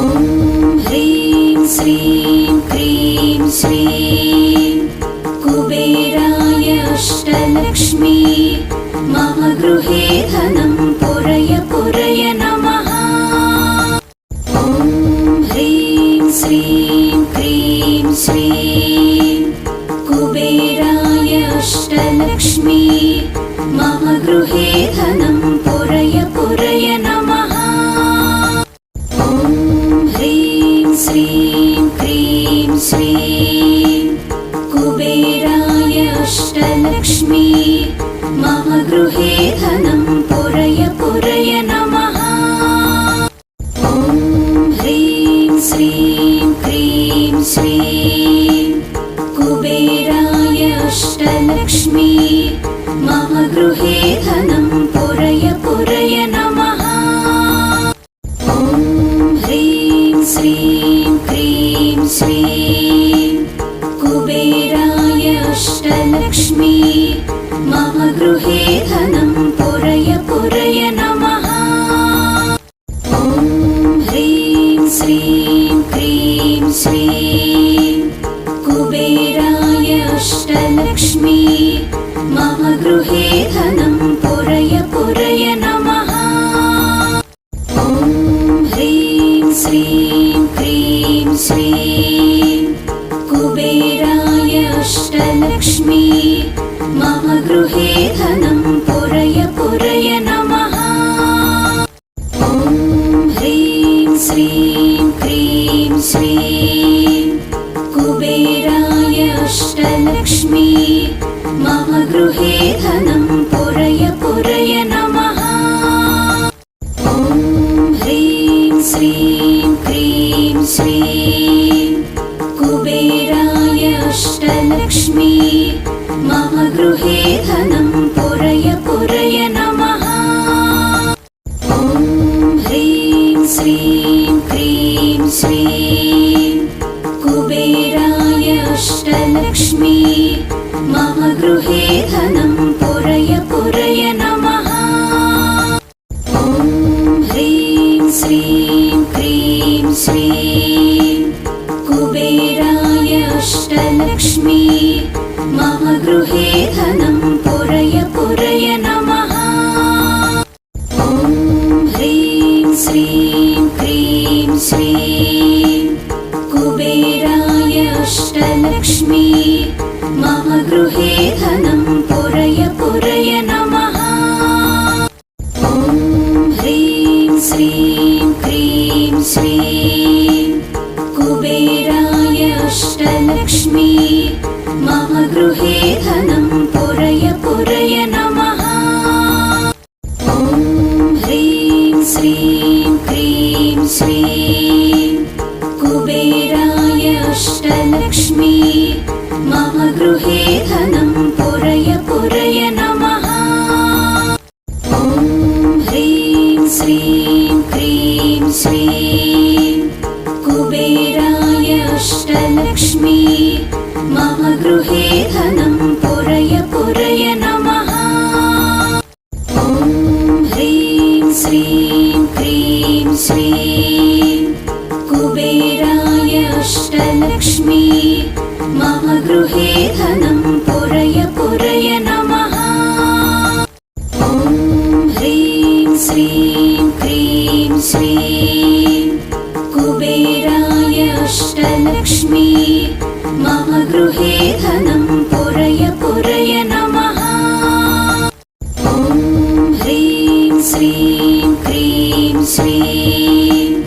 ह्रीं श्रीं क्रीं श्रीं कुबेराय अष्टलक्ष्मी मम गृहे धनं पुरय पुरय नमः। ह्रीं श्रीं क्रीं श्रीं कुबेराय अष्टलक्ष्मी मम गृहे धनं पुरय पुरय नमः। ह्रीं श्रीं क्रीं श्रीं कुबेराय अष्टलक्ष्मी मम गृहे धनं पुरय पुरय नमः। ह्रीं श्रीं क्रीं श्रीं कुबेराय अष्टलक्ष्मी मम गृहे धनं पुरय पुरय नमः। ह्रीं श्रीं क्रीं श्रीं कुबेराय अष्टलक्ष्मी मम गृहे धनं पुरय पुरय नमः। ह्रीं श्रीं क्रीं श्रीं कुबेराय अष्टलक्ष्मी मम गृहे धनं पुरय पुरय नमः। ह्रीं श्रीं क्रीं श्रीं कुबेराय अष्टलक्ष्मी मम गृहे धनं पुरय पुरय नमः। ह्रीं श्रीं क्रीं श्रीं कुबेराय अष्टलक्ष्मी मम गृहे धनं पुरय पुरय नमः। ह्रीं श्रीं क्रीं श्रीं कुबेराय अष्टलक्ष्मी मम गृहे धनं पुरय पुरय नमः। ह्रीं श्रीं क्रीं श्रीं कुबेराय अष्टलक्ष्मी मम गृहे धनं पुरय पुरय नमः। ह्रीं श्रीं क्रीं श्रीं कुबेराय अष्टलक्ष्मी मम गृहे धनं पुरय पुरय नमः। ह्रीं श्रीं क्रीं श्रीं कुबेराय अष्टलक्ष्मी मम गृहे धनं पुरय पुरय नमः। ह्रीं श्रीं क्रीं श्रीं कुबेराय अष्टलक्ष्मी मम गृहे धनं पुरय पुरय नमः। ह्रीं श्रीं क्रीं श्रीं कुबेराय अष्टलक्ष्मी मम गृहे धनं पुरय पुरय नमः। ह्रीं श्रीं क्रीं श्रीं कुबेराय अष्टलक्ष्मी मम गृहे धनं पुरय पुरय नमः। ह्रीं श्रीं क्रीं श्रीं कुबेराय अष्टलक्ष्मी मम गृहे धनं पुरय पुरय नमः। ह्रीं श्रीं क्रीं श्रीं कुबेराय अष्टलक्ष्मी मम गृहे धनं पुरय पुरय नमः। ह्रीं श्रीं क्रीं श्रीं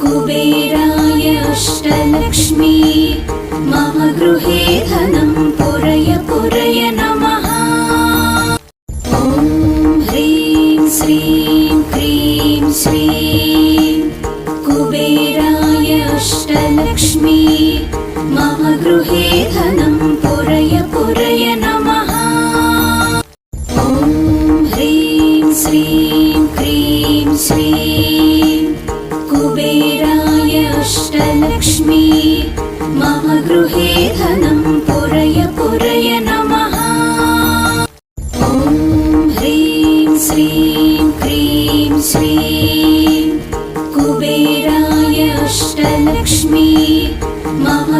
कुबेराय अष्टलक्ष्मी मम गृहे धनं पुरय पुरय नमः। ह्रीं श्रीं क्रीं श्रीं कुबेराय अष्टलक्ष्मी मम गृहे धनं पुरय पुरय नमः। ह्रीं श्रीं क्रीं श्रीं कुबेराय अष्टलक्ष्मी मम गृहे धनं पुरय पुरय नमः। ह्रीं श्रीं क्रीं श्रीं कुबेराय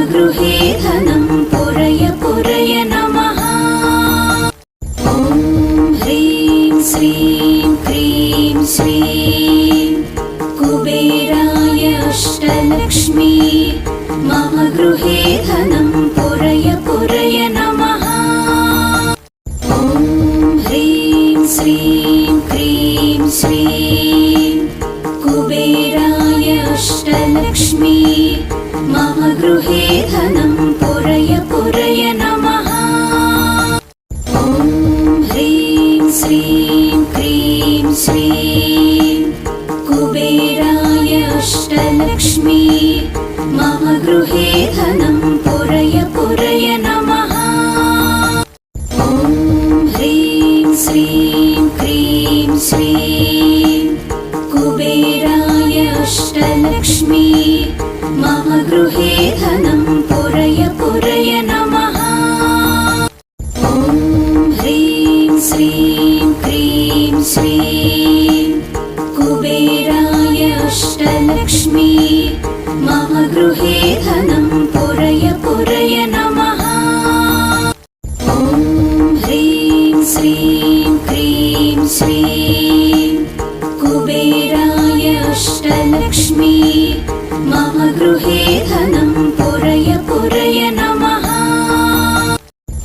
गृहे धनं पुरय पुरय नमः। ॐ ह्रीं श्रीं क्रीं श्रीं कुबेराय अष्टलक्ष्मी मम गृहे धनं पुरय पुरय नमः। ॐ ह्रीं श्रीं क्रीं श्रीं कुबेराय अष्टलक्ष्मी मम गृहे धनं पुरय पुरय नमः। ॐ ह्रीं श्रीं क्रीं श्रीं कुबेराय अष्टलक्ष्मी मम गृहे धनं पुरय पुरय नमः। ॐ ह्रीं श्रीं क्रीं श्रीं कुबेराय अष्टलक्ष्मी मम गृहे धनं पुरय पुरय नमः। ॐ ह्रीं श्रीं क्रीं श्रीं कुबेराय अष्टलक्ष्मी मम गृहे धनं पुरय पुरय नमः। ॐ ह्रीं श्रीं क्रीं श्रीं कुबेराय अष्टलक्ष्मी मम गृहे धनं पुरय पुरय नमः।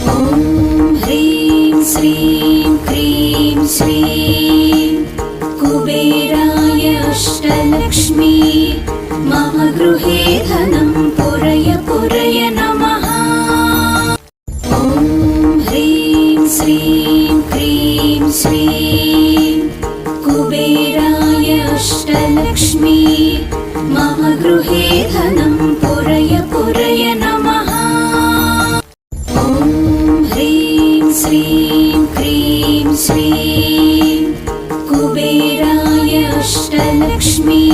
ॐ ह्रीं श्रीं क्रीं श्रीं कुबेराय अष्टलक्ष्मी मम गृहे धनं पुरय पुरय नमः। ॐ ह्रीं श्रीं क्रीं श्रीं कुबेराय अष्टलक्ष्मी मम गृहे धनं पुरय पुरय नमः। ॐ ह्रीं श्रीं क्रीं श्रीं कुबेराय अष्टलक्ष्मी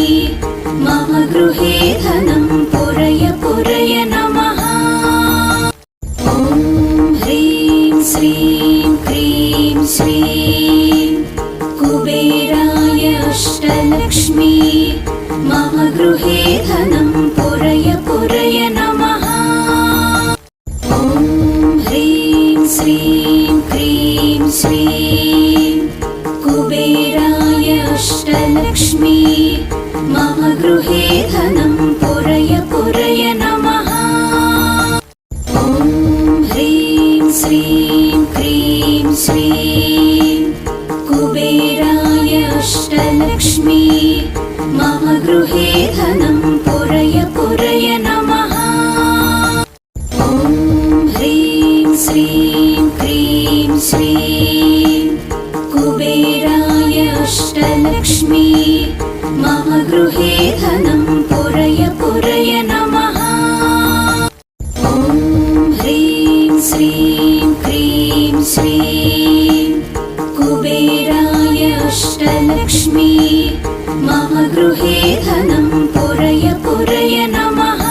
मम गृहे धनं पुरय पुरय नमः। ॐ ह्रीं श्रीं क्रीं श्रीं कुबेराय अष्टलक्ष्मी मम गृहे धनं पुरय पुरय नमः। ॐ ह्रीं श्रीं क्रीं श्रीं कुबेराय अष्टलक्ष्मी मम गृहे धनं पुरय पुरय नमः। ॐ ह्रीं श्रीं क्रीं श्रीं कुबेराय अष्टलक्ष्मी मम गृहे धनं पुरय पुरय नमः। ॐ ह्रीं श्रीं क्रीं श्रीं कुबेराय अष्टलक्ष्मी मम गृहे धनं पुरय पुरय नमः। ॐ ह्रीं श्रीं क्रीं श्रीं कुबेराय अष्टलक्ष्मी मम गृहे धनं पुरय पुरय नमः।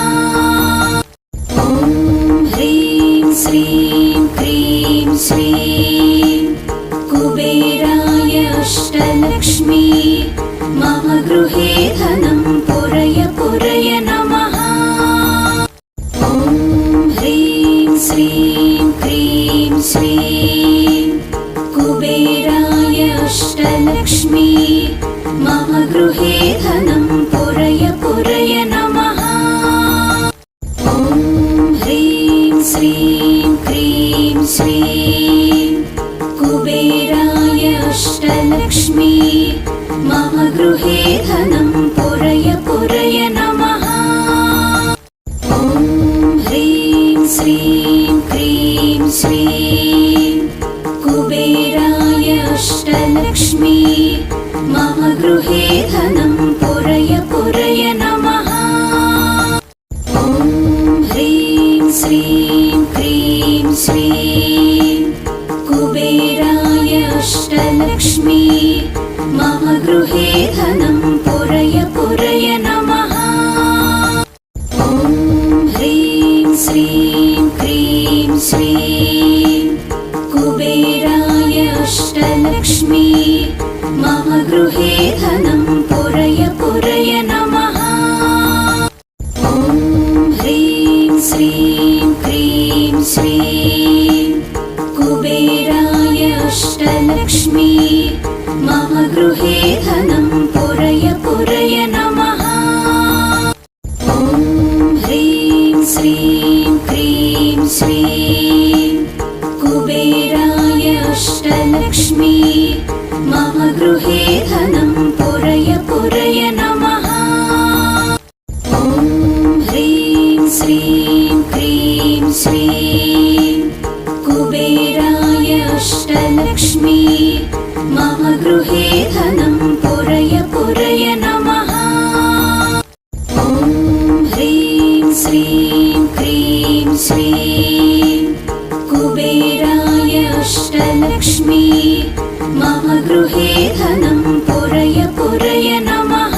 ॐ ह्रीं श्रीं क्रीं श्रीं कुबेराय अष्टलक्ष्मी मम गृहे धनं पुरय पुरय नमः। ॐ ह्रीं श्रीं क्रीं श्रीं कुबेराय अष्टलक्ष्मी मम गृहे धनं पुरय पुरय नमः। ॐ ह्रीं श्रीं क्रीं श्रीं कुबेराय अष्टलक्ष्मी मम गृहे धनं पुरय पुरय नमः। ॐ ह्रीं श्रीं क्रीं श्रीं कुबेराय अष्टलक्ष्मी मम गृहे धनं पुरय पुरय नमः। ॐ ह्रीं श्रीं क्रीं श्रीं कुबेराय अष्टलक्ष्मी मम गृहे धनं पुरय पुरय नमः। ॐ ह्रीं श्रीं क्रीं श्रीं कुबेराय अष्टलक्ष्मी मम गृहे धनं पुरय पुरय नमः। ॐ ह्रीं श्रीं श्रीं कुबेराय अष्टलक्ष्मी मम गृहे धनं पुरय पुरय नमः। ॐ ह्रीं श्रीं क्रीं श्रीं कुबेराय अष्टलक्ष्मी मम गृहे धनं पुरय पुरय नमः। ॐ ह्रीं श्रीं क्रीं श्रीं कुबेराय अष्टलक्ष्मी मम गृहे धनं पुरय पुरय नमः। ॐ ह्रीं श्रीं क्रीं श्रीं कुबेराय अष्टलक्ष्मी मम गृहे धनं पुरय पुरय नमः।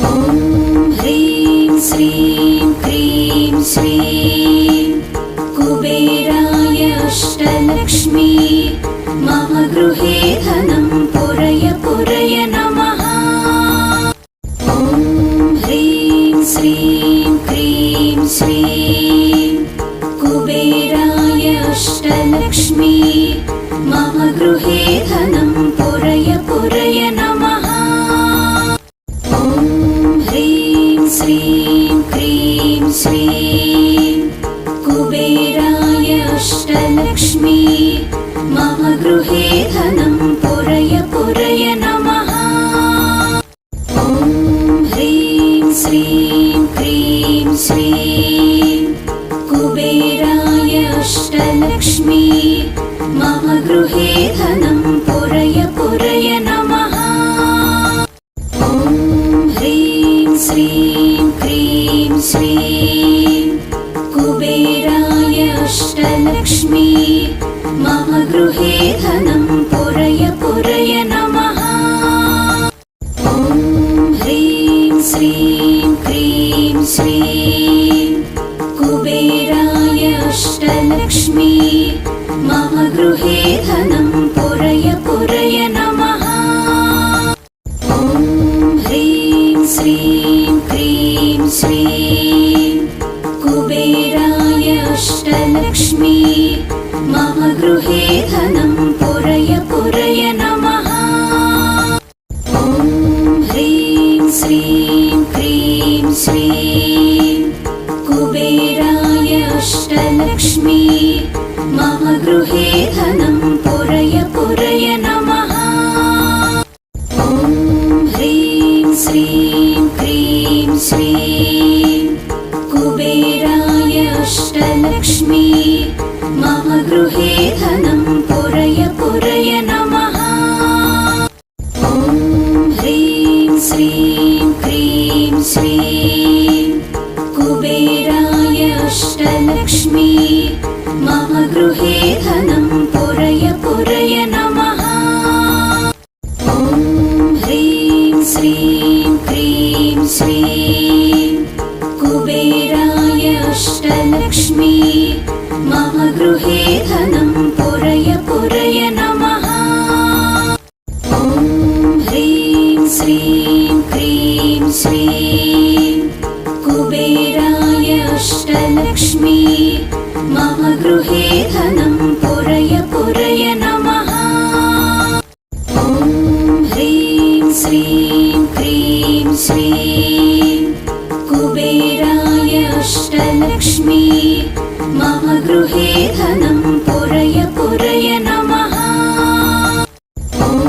ॐ ह्रीं श्रीं क्रीं श्रीं कुबेराय अष्टलक्ष्मी मम गृहे धनं पुरय पुरय नमः। ॐ ह्रीं श्रीं क्रीं श्रीं कुबेराय अष्टलक्ष्मी मम गृहे धनं पुरय पुरय नमः। ॐ ह्रीं श्रीं क्रीं श्रीं कुबेराय अष्टलक्ष्मी मम गृहे धनं पुरय पुरय नमः। ॐ ह्रीं श्रीं क्रीं श्रीं कुबेराय अष्टलक्ष्मी मम गृहे धनं पुरय पुरय नमः। ॐ ह्रीं श्रीं क्रीं श्रीं कुबेराय अष्टलक्ष्मी मम गृहे धनं पुरय पुरय नमः। ॐ ह्रीं श्रीं क्रीं श्रीं कुबेराय अष्टलक्ष्मी मम गृहे धनं पुरय पुरय नमः। ॐ ह्रीं श्रीं क्रीं श्रीं कुबेराय अष्टलक्ष्मी मम गृहे धनं पुरय पुरय नमः। ॐ ह्रीं श्रीं क्रीं श्रीं कुबेराय अष्टलक्ष्मी मम गृहे धनं पुरय पुरय नमः। ॐ ह्रीं श्रीं क्रीं श्रीं कुबेराय अष्टलक्ष्मी मम गृहे धनं पुरय पुरय नमः। ॐ ह्रीं श्रीं क्रीं श्रीं कुबेराय अष्टलक्ष्मी मम गृहे धनं पुरय पुरय नमः। ॐ ह्रीं श्रीं क्रीं श्रीं कुबेराय अष्टलक्ष्मी मम गृहे धनं पुरय पुरय नमः। ॐ ह्रीं श्रीं क्रीं श्रीं कुबेराय अष्टलक्ष्मी मम गृहे धनं पुरय पुरय नमः। ॐ ह्रीं श्रीं क्रीं श्रीं कुबेराय अष्टलक्ष्मी मम गृहे धनं पुरय पुरय नमः। ॐ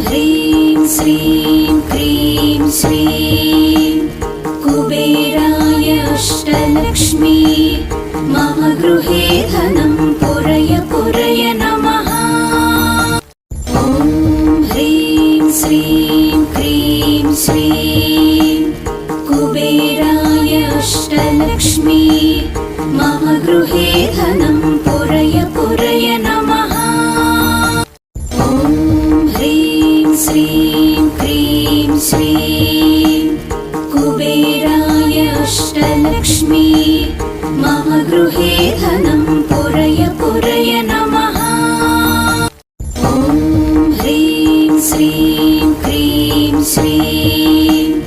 ह्रीं श्रीं क्रीं श्रीं कुबेराय अष्टलक्ष्मी मम गृहे धनं पुरय पुरय नमः। ॐ ह्रीं श्रीं क्रीं श्रीं कुबेराय अष्टलक्ष्मी मम गृहे धनं पुरय पुरय नमः। ॐ ह्रीं श्रीं क्रीं श्रीं कुबेराय अष्टलक्ष्मी मम गृहे धनं पुरय पुरय नमः। ॐ ह्रीं श्रीं क्रीं श्रीं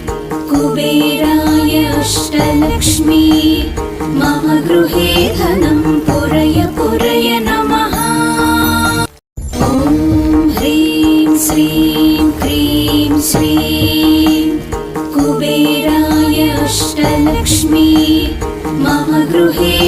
कुबेराय अष्टलक्ष्मी मम गृहे धनं श्रीं क्रीं श्रीं कुबेराय अष्टलक्ष्मी मम गृहे